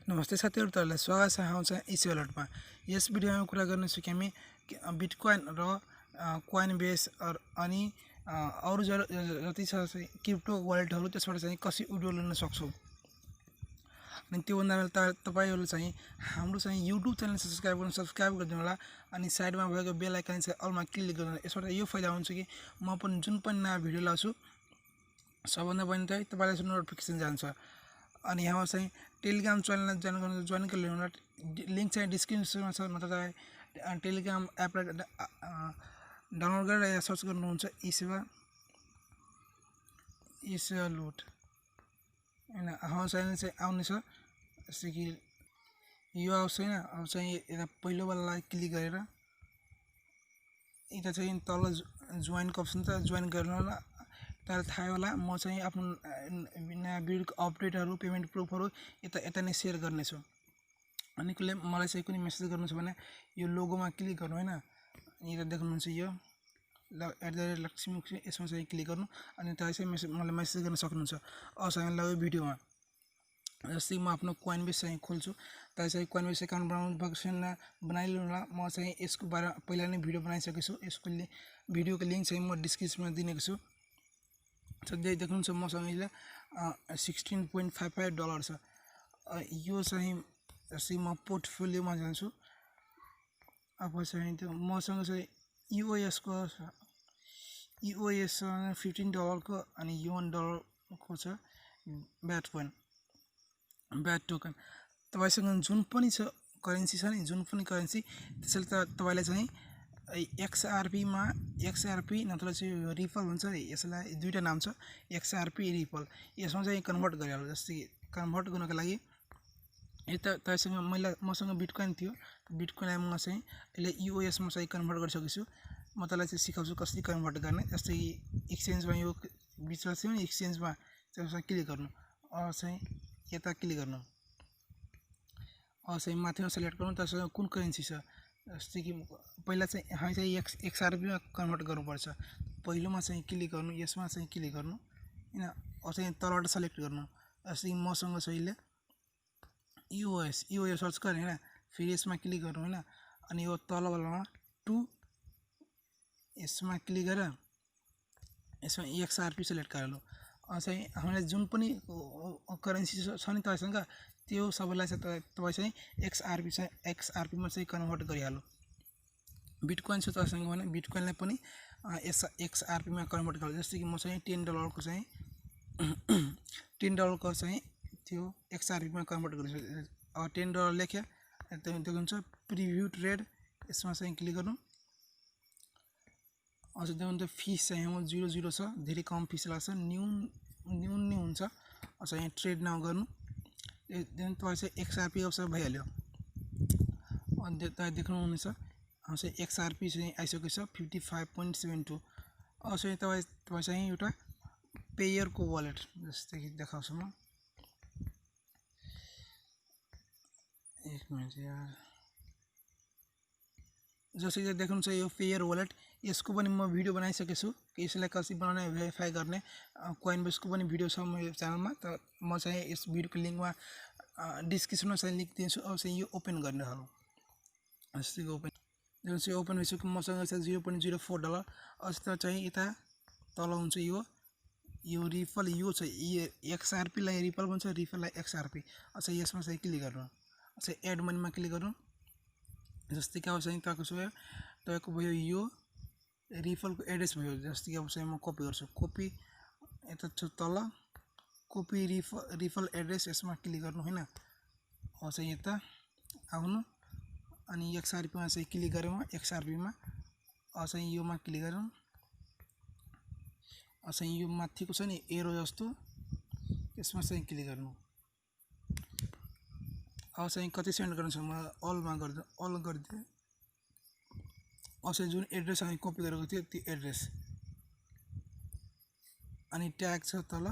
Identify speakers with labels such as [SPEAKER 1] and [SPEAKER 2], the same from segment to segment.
[SPEAKER 1] नमस्ते साथीहरु, तपाईलाई स्वागत छ हाम्रो esewa यस भिडियोमा कुरा गर्नेछु कि हामी बिटकोइन र कोइनबेस अनि अरु जति छ क्रिप्टो वालेटहरु त्यसबाट चाहिँ कसरी विड्रो लिन सक्छौ। अनि त्यो भन्दा पहिले तपाईहरुले चाहिँ हाम्रो चाहिँ YouTube च्यानल सब्स्क्राइब गर्नु होला अनि साइडमा भएको बेल आइकन चाहिँ अलमा क्लिक गर्नु। यसबाट यो फाइदा हुन्छ कि म पनि जुन पनि नयाँ भिडियो ल्याउँछु सबभन्दा पहिला चाहिँ तपाईलाई नोटिफिकेसन जान्छ। अनि यहाँ चाहिँ टेलिग्राम च्यानल जोइन कर लेना, लिंक चाहिँ डिस्क्रिप्सनमा छ। मतलब टेलिग्राम एपलाई डाउनलोड गरेर सर्च गर्नुहुन्छ esewa लुट हैन। हाम्रो च्यानल चाहिँ आउने छ जस्तै कि यो आउँछ हैन। अब चाहिँ यता पहिलो वालालाई क्लिक गरेर यता चाहिँ तल जोइन को अप्सन छ, जोइन गर्नु होला। तर थाहा होला म चाहिँ आफ्नो नयाँ भिडियोको अपडेटहरु पेमेन्ट प्रुफहरु यता नै शेयर गर्ने छु। अनि कुनै मलाई चाहिँ कुनै मेसेज गर्नु छ भने यो लोगोमा क्लिक गर्नु हैन। अनि यता देख्नुहुन्छ यो @लक्ष्मी यसमा चाहिँ क्लिक गर्नु अनि तपाईँ चाहिँ मलाई मेसेज गर्न सक्नुहुन्छ असँग लाग्यो भिडियोमा। जस्तै म आफ्नो कोइनबेस चाहिँ खोल्छु, तपाईँ चाहिँ कोइनबेस अकाउन्ट बनाउनु भएको छैन बनाइलिनु होला। म चाहिँ यसको बारेमा पहिला नै भिडियो बनाइसकेको छु। यसको भिडियोको लिंक चाहिँ म डिस्क्रिप्सनमा दिनेको छु। सधैँ देख्नुहुन्छ मसँग अहिले $16.55 छ। यो चाहिँ जस्तै म पोर्टफोलियोमा जान्छु। अब चाहिँ त्यो मसँग चाहिँ EOS को $15 को अनि $1 को छ ब्याट टोकन। तपाईसँग जुन पनि छ करेन्सी छ नि, जुन पनि करेन्सी त्यसले तपाईलाई चाहिँ XRP नत्र चाहिँ रिपल भन्छ। यसलाई दुईटा नाम छ, XRP रिपल। यसमा चाहिँ कन्भर्ट गरिहाल्नु। जस्तै कन्भर्ट गर्नको लागि यता तपाईसँग मसँग बिटकोइन थियो, बिटकोइनलाई म चाहिँ अहिले EOS मा चाहिँ कन्भर्ट गरिसकेको छु। म तपाईलाई चाहिँ सिकाउँछु कसरी कन्भर्ट गर्ने। जस्तै एक्सचेन्जमा यो बिचमा छ नि, एक्सचेन्जमा त्यसमा क्लिक गर्नु, चाहिँ यता क्लिक गर्नु, चाहिँ माथिमा सिलेक्ट गर्नु तपाईसँग कुन करेन्सी छ। जस्तै कि पहिला चाहिँ हामी चाहिँ XRP मा कन्भर्ट गर्नुपर्छ। पहिलोमा चाहिँ क्लिक गर्नु, यसमा चाहिँ क्लिक गर्नु हैन। चाहिँ तलबाट सिलेक्ट गर्नु। जस्तै मसँग छ अहिले EOS सर्च गर्ने हैन। फेरि यसमा क्लिक गर्नु हैन। अनि यो तल वालामा 2 यसमा क्लिक गरेर यसमा XRP सिलेक्ट गर्नु। चाहिँ हामीले जुन पनि करेन्सी छ नि तपाईसँग त्यो सबैलाई चाहिँ तपाई चाहिँ XRP मा चाहिँ कन्भर्ट गरिहाल्नु। बिटकोइन छ तपाईसँग भने बिटकोइनलाई पनि XRP मा कन्भर्ट गर्नु। जस्तै कि म चाहिँ $10 को चाहिँ $10 को चाहिँ त्यो XRP मा कन्भर्ट गर्छु। अब $10 लेख्या त्यो हुन्छ प्रिभ्यू ट्रेड, यसमा चाहिँ क्लिक गर्नु। अझ त्यो फीस चाहिँ म 00 छ, धेरै कम फीस लाग्छ, न्यून नै हुन्छ। चाहिँ ट्रेड नाउ गर्नु, देन तपाईँ चाहिँ XRP अवसर भइहाल्यो। अनि तपाईँ देख्नुहुनेछ चाहिँ XRP चाहिँ आइसकेको छ 55.72। चाहिँ तपाईँ चाहिँ एउटा पेयर को वालेट जस्तै कि देखाउँछु म। एक मिनेट यार। जस्तै कि देख्नुहुन्छ यो पेयर वालेट, यसको पनि म भिडियो बनाइसकेको छु। यसलाई कसरी बनाउने भेरिफाई गर्ने कोइनबेस को पनि भिडियो छ मेरो च्यानलमा। त म चाहिँ यस भिडियोको लिंकमा डिस्क्रिप्सनमा चाहिँ लिंक दिन्छु। अब चाहिँ यो ओपन गर्ने हो। जस्तै ओपन जुन चाहिँ ओपन भइसक्यो मसँग छ $0.04। अस्ति चाहिँ यता तल हुन्छ यो रिपल, यो चाहिँ XRP लाई रिपल भन्छ, रिपल लाई XRP। अच्छा यसमा चाहिँ क्लिक गर्नु, अच्छा एड मनीमा क्लिक गर्नु। जस्तै कि अब चाहिँ तपाईको भयो यो रिफल को एड्रेस भयो। जस्तै कि अब चाहिँ म कपी गर्छु, कपी यता छ तल कपी रिफल एड्रेस, यसमा क्लिक गर्नु हैन। अब चाहिँ यता आउनु अनि XRP मा चाहिँ क्लिक गरे म XRP मा चाहिँ यो मा क्लिक गरौँ। चाहिँ यो माथिको छ नि एरो जस्तो, यसमा चाहिँ क्लिक गर्नु। अब चाहिँ कति सेन्ड गर्नु छ म अल मा गर्दा अल गर्दिए। चाहिँ जुन एड्रेस हामी कपी गरेको थियो त्यो एड्रेस अनि ट्याग छ तल,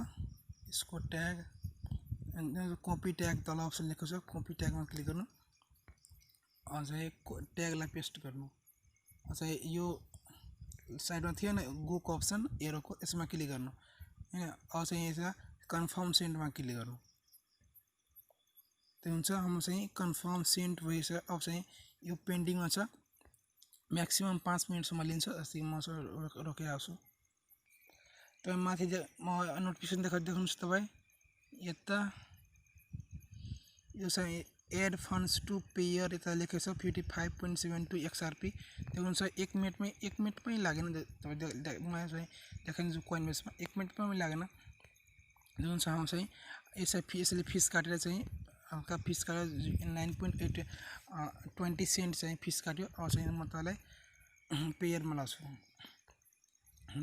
[SPEAKER 1] यसको ट्याग अनि कपी ट्याग तल अप्सन लेखेको छ, कपी ट्यागमा क्लिक गर्नु। चाहिँ ट्यागलाई पेस्ट गर्नु। चाहिँ यो साइडमा थियो नि गो को अप्सन एरो को, यसमा क्लिक गर्नु हैन। चाहिँ यसमा कन्फर्म सेन्डमा क्लिक गर्नु। त्यो हुन्छ हाम्रो चाहिँ कन्फर्म सेन्ड भइसक्यो अब चाहिँ यो पेन्डिङमा छ म्याक्सिमम 5 मिनेटसम्म लिन्छ जस्तै म रोकिरहेको छु तपाईँ माथि म नोटिफिकेसन देखाउनुहोस् तपाईँ यता यो चाहिँ एड फन्ड्स टु पेयर यता लेखेको छ 55.72 XRP त्यो हुन्छ 1 मिनेटमै लागेन तपाईँ मलाई चाहिँ देखाइदिन्छु कोइनबेसमा 1 मिनेट पनि लागेन त्यो हुन्छ हाम्रो चाहिँ यसले फिस काटेर चाहिँ हल्का फिस काटेर 9.8 सेन्ट चाहिँ फिस काट्यो अब चाहिँ म तपाईँलाई पेयरमा लान्छु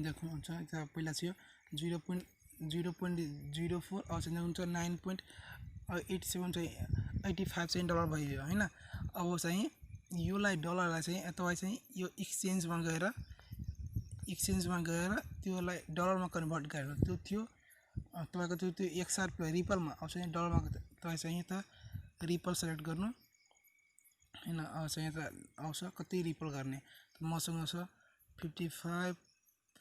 [SPEAKER 1] देख्नुहुन्छ यता पहिला थियो 0.04 अब चाहिँ हुन्छ 9.87 चाहिँ 85 चाहिँ डलर भयो हैन अब चाहिँ योलाई डलरलाई चाहिँ तपाईँ चाहिँ यो एक्सचेन्जमा गएर त्योलाई डलरमा कन्भर्ट गरेर त्यो थियो तपाईको त्यो XRP रिपलमा अब चाहिँ डलरमा तपाईँ चाहिँ यता रिपल सेलेक्ट गर्नु हैन अब चाहिँ यता आउँछ कति रिपल गर्ने मसँग छ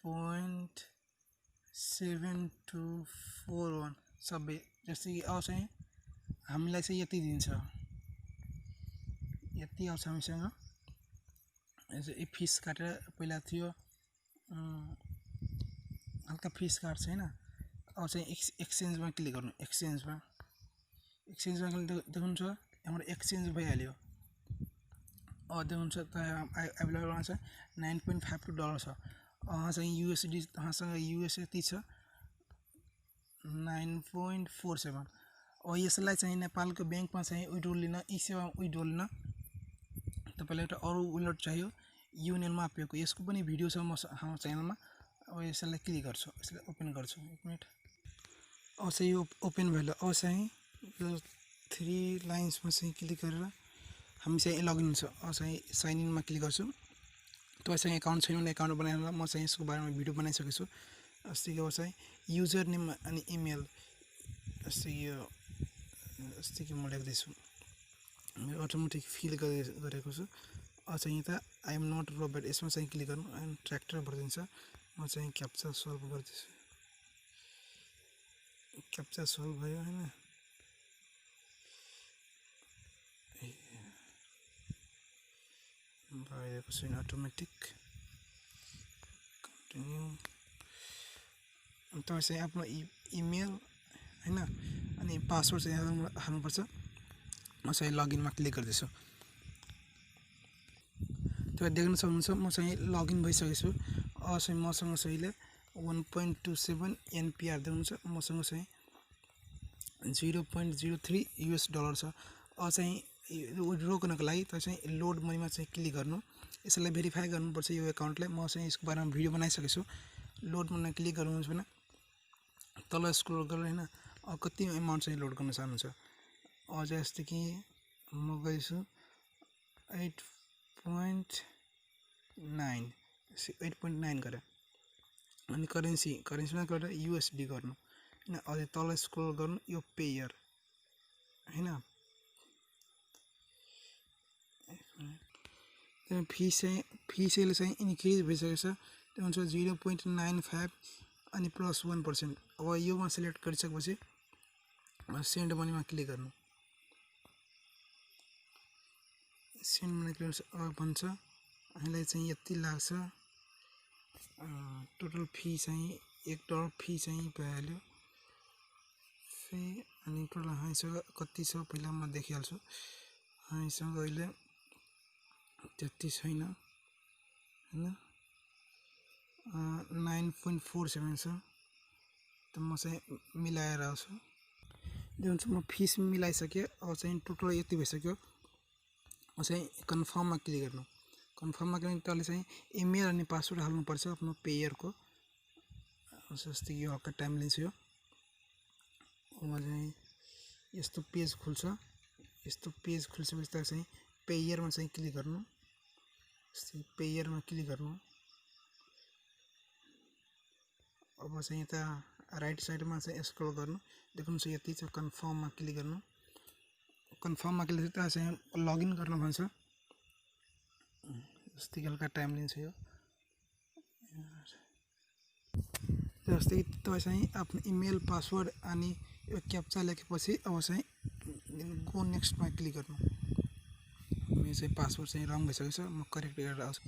[SPEAKER 1] 55.7241 सबै जस्तै कि अब चाहिँ हामीलाई चाहिँ यति दिन्छ यति आउँछ हामीसँग यसो फिस काटेर पहिला थियो हल्का फिस काट्छ हैन अब चाहिँ एक्सचेन्जमा क्लिक गर्नु एक्सचेन्जमा देख्नुहुन्छ हाम्रो एक्सचेन्ज भइहाल्यो अब देख्नुहुन्छ अवेलेबल छ 9.52 डलर छ चाहिँ USD सँग US यति छ 9.47 अब यसलाई चाहिँ नेपालको बैंकमा चाहिँ विड्रो लिन esewa विड्रो लिन तपाईलाई एउटा अरु वालेट चाहियो Unelma पेको यसको पनि भिडियो छ हाम्रो च्यानलमा अब यसलाई क्लिक गर्छु यसलाई ओपन गर्छु 1 मिनेट अब चाहिँ यो ओपन भयो अब चाहिँ यो 3 लाइन्समा चाहिँ क्लिक गरेर हामी चाहिँ लगइन हुन्छ अब चाहिँ साइन इनमा क्लिक गर्छु तपाईसँग अकाउन्ट छैन भने अकाउन्ट बनाएर म चाहिँ यसको बारेमा भिडियो बनाइसकेको छु अस्ति अब चाहिँ युजर नेम अनि इमेल अस्ति कि म लेख्दैछु मेरो अटोमेटिक फिल गरेको छु अब चाहिँ यता आई एम नट रोबोट यसमा चाहिँ क्लिक गर्नु अनि ट्र्याक्टर भर्दिन्छ म चाहिँ क्याप्चा सल्भ गर्दैछु क्याप्चा सल्भ भयो हैन भएको छैन अटोमेटिक कन्टिन्यू तपाईँ चाहिँ आफ्नो इमेल हैन अनि पासवर्ड चाहिँ हाल्नुपर्छ म चाहिँ लगइनमा क्लिक गर्दैछु तपाईँ देख्न सक्नुहुन्छ म चाहिँ लगइन भइसकेको छु अब चाहिँ मसँग चाहिँ 1.27 NPR देख्नुहुन्छ मसँग चाहिँ 0.03 US डलर छ अब चाहिँ विड्रो गर्नको लागि तपाईँ चाहिँ लोड मनीमा चाहिँ क्लिक गर्नु यसलाई भेरिफाई गर्नुपर्छ यो अकाउन्टलाई म चाहिँ यसको बारेमा भिडियो बनाइसकेको छु लोड मनीमा क्लिक गर्नुहुन्छ भने तल स्क्रोल गरेर हैन कति अमाउन्ट चाहिँ लोड गर्न चाहनुहुन्छ अब जस्तै कि म गइछु 8.9 गरेर अनि करेन्सीमा गएर USD गर्नु हैन अझै तल स्क्रोल गर्नु यो पेयर हैन फी चाहिँ इन्क्रिज भइसकेको छ त्यो हुन्छ 0.95 अनि प्लस 1% अब योमा सिलेक्ट गरिसकेपछि सेन्ड मनीमा क्लिक गर्नु सेन्ड मनी क्लिक भन्छ हामीलाई चाहिँ यति लाग्छ टोटल फी चाहिँ $1 फी चाहिँ भइहाल्यो अनि टोटल हामीसँग कति छ पहिला म देखिहाल्छु हामीसँग अहिले त्यति छैन हैन 9.47 छ त म चाहिँ मिलाएर आउँछु जुन चाहिँ म फिस मिलाइसके अब चाहिँ टोटल यति भइसक्यो अब चाहिँ कन्फर्ममा क्लिक गर्नु कन्फर्ममा क्लिक गर्नु चाहिँ इमेल अनि पासवर्ड हाल्नुपर्छ आफ्नो पेयरको जस्तै यो हल्का टाइम लिन्छ यो अब चाहिँ यस्तो पेज खुल्छ यस्तो चाहिँ पेयरमा चाहिँ क्लिक गर्नु पेयरमा क्लिक गर्नु अब चाहिँ यता राइट साइडमा चाहिँ स्क्रोल गर्नु देख्नुहुन्छ यति छ कन्फर्ममा क्लिक गर्नु कन्फर्ममा क्लिक गर्दा चाहिँ लगइन गर्न भन्छ जस्तै हल्का टाइम लिन्छ यो जस्तै तपाईँ चाहिँ आफ्नो इमेल पासवर्ड अनि यो क्याप्चा लेखेपछि अब चाहिँ गो नेक्स्टमा क्लिक गर्नु। मेरो चाहिँ पासवर्ड चाहिँ रङ भइसकेको छ, म करेक्ट गरेर आउँछु।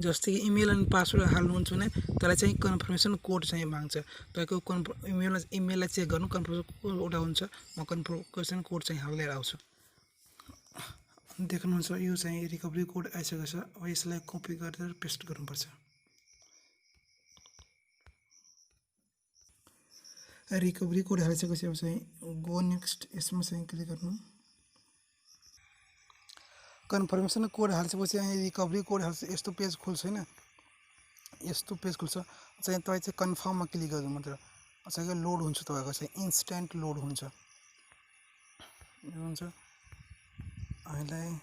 [SPEAKER 1] जस्तै कि इमेल अनि पासवर्ड हाल्नुहुन्छ भने त्यसलाई चाहिँ कन्फर्मेसन कोड चाहिँ माग्छ। तपाईँको इमेललाई चेक गर्नु कन्फर्मेसन कोड एउटा हुन्छ, म कन्फर्मेसन कोड चाहिँ हालेर आउँछु। देख्नुहुन्छ यो चाहिँ रिकभरी कोड आइसकेको छ। अब यसलाई कपी गरेर पेस्ट गर्नुपर्छ। रिकभरी कोड हालिसकेपछि अब चाहिँ गो नेक्स्ट यसमा चाहिँ क्लिक गर्नु। कन्फर्मेसन कोड हालिसकेपछि यहाँ रिकभरी कोड हाल्छ, यस्तो पेज खुल्छ हैन, यस्तो पेज खुल्छ। चाहिँ तपाईँ चाहिँ कन्फर्ममा क्लिक गर्नु मात्र चाहिँ लोड हुन्छ, तपाईँको चाहिँ इन्स्ट्यान्ट लोड हुन्छ। हामीलाई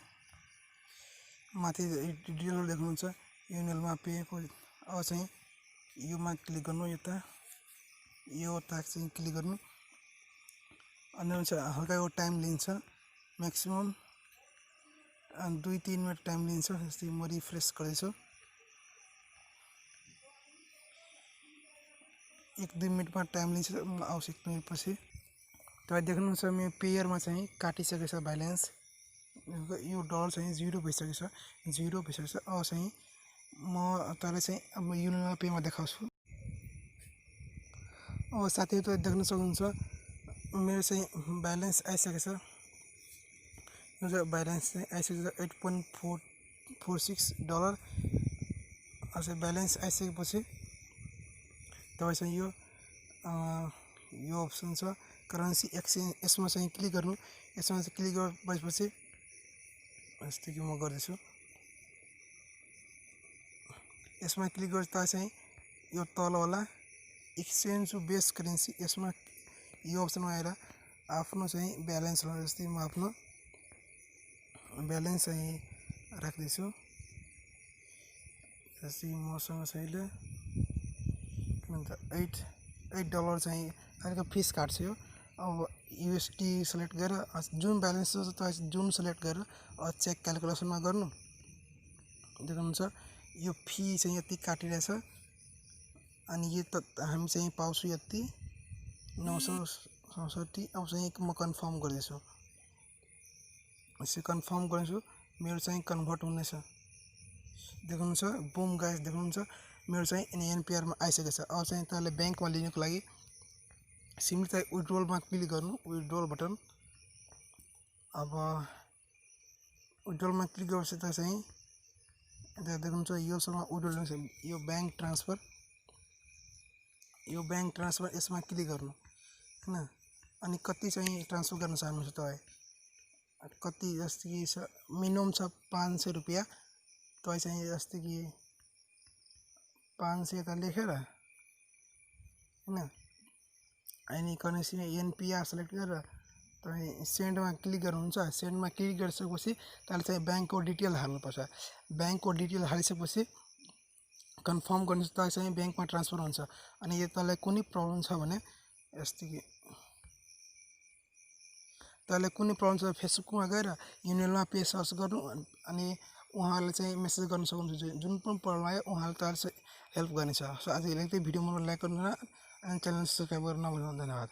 [SPEAKER 1] माथि डिटेलहरू देख्नुहुन्छ युनेलमा पेको। अब चाहिँ योमा क्लिक गर्नु, यता यो ट्याग चाहिँ क्लिक गर्नु। अनि हल्का यो टाइम लिन्छ, म्याक्सिमम 2-3 मिनट टाइम लिन्छ। जस्तै म रिफ्रेस गर्दैछु, 1-2 मिनटमा टाइम लिन्छ, आउँछ 1 मिनटपछि। तपाईँ देख्नुहुन्छ मेरो पेयरमा चाहिँ काटिसकेको छ ब्यालेन्स। यो डलर चाहिँ 0 भइसकेको छ, 0 भइसकेको छ। अब चाहिँ म तपाईँलाई चाहिँ अब युनेलमा पेमा देखाउँछु। अब साथीहरू तपाईँ देख्न सक्नुहुन्छ मेरो चाहिँ ब्यालेन्स आइसकेको छ। यो चाहिँ ब्यालेन्स चाहिँ आइसकेको छ $8.46। अझै ब्यालेन्स आइसकेपछि तपाईँ चाहिँ यो अप्सन छ करेन्सी एक्सचेन्ज, यसमा चाहिँ क्लिक गर्नु। यसमा चाहिँ क्लिक गरेपछि जस्तै कि म गर्दैछु, यसमा क्लिक गरेर तपाईँ चाहिँ यो तलवाला एक्सचेन्ज टु बेस करेन्सी, यसमा यो अप्सनमा आएर आफ्नो चाहिँ ब्यालेन्स लगाउनु। जस्तै म आफ्नो ब्यालेन्स चाहिँ राख्दैछु। जस्तै मसँग चाहिँ $8 चाहिँ अलिकति फिस काट्छ यो। अब USD सेलेक्ट गरेर जुन ब्यालेन्स छ तपाईँ जुन सेलेक्ट गरेर चेक क्यालकुलेसनमा गर्नु। देख्नुहुन्छ यो फी चाहिँ यति काटिरहेछ, अनि यो त हामी चाहिँ पाउँछु यति 967। अब चाहिँ म कन्फर्म गर्दैछु, यसो कन्फर्म गर्छु, मेरो चाहिँ कन्भर्ट हुनेछ। देख्नुहुन्छ बुम गाइस, देख्नुहुन्छ मेरो चाहिँ NPR मा आइसकेको छ। अब चाहिँ तपाईँले ब्याङ्कमा लिनुको लागि सिम्पली चाहिँ विथड्रलमा क्लिक गर्नु, विथड्रल बटन। अब विथड्रलमा क्लिक गरेपछि त चाहिँ देख्नुहुन्छ योसँग विथड्रल छ, यो ब्याङ्क ट्रान्सफर, यसमा क्लिक गर्नु हैन। अनि कति चाहिँ ट्रान्सफर गर्न चाहनुहुन्छ तपाईँ, कति जस्तै कि मिनिमम छ ₹500। तपाईँ चाहिँ जस्तै कि 500 यता लेखेर हैन, अनि करेन्सी NPR सेलेक्ट गरेर तपाईँ सेन्डमा क्लिक गर्नुहुन्छ। सेन्डमा क्लिक गरिसकेपछि त्यसले चाहिँ ब्याङ्कको डिटेल हाल्नुपर्छ। ब्याङ्कको डिटेल हालिसकेपछि कन्फर्म गर्नुहोस्, तपाईँ चाहिँ ब्याङ्कमा ट्रान्सफर हुन्छ। अनि यो तपाईँलाई कुनै प्रब्लम छ भने जस्तै कि तपाईँलाई कुनै प्रब्लम छ फेसबुकमा गएर युनेलमा पे सर्च गर्नु, अनि उहाँहरूले चाहिँ मेसेज गर्न सक्नुहुन्छ। जुन पनि प्रब्लम आयो उहाँले तपाईँलाई हेल्प गर्नेछ। सो आज यति भिडियो मलाई लाइक गर्नु अनि च्यानल सब्सक्राइब गर्न नभुल्नु। धन्यवाद।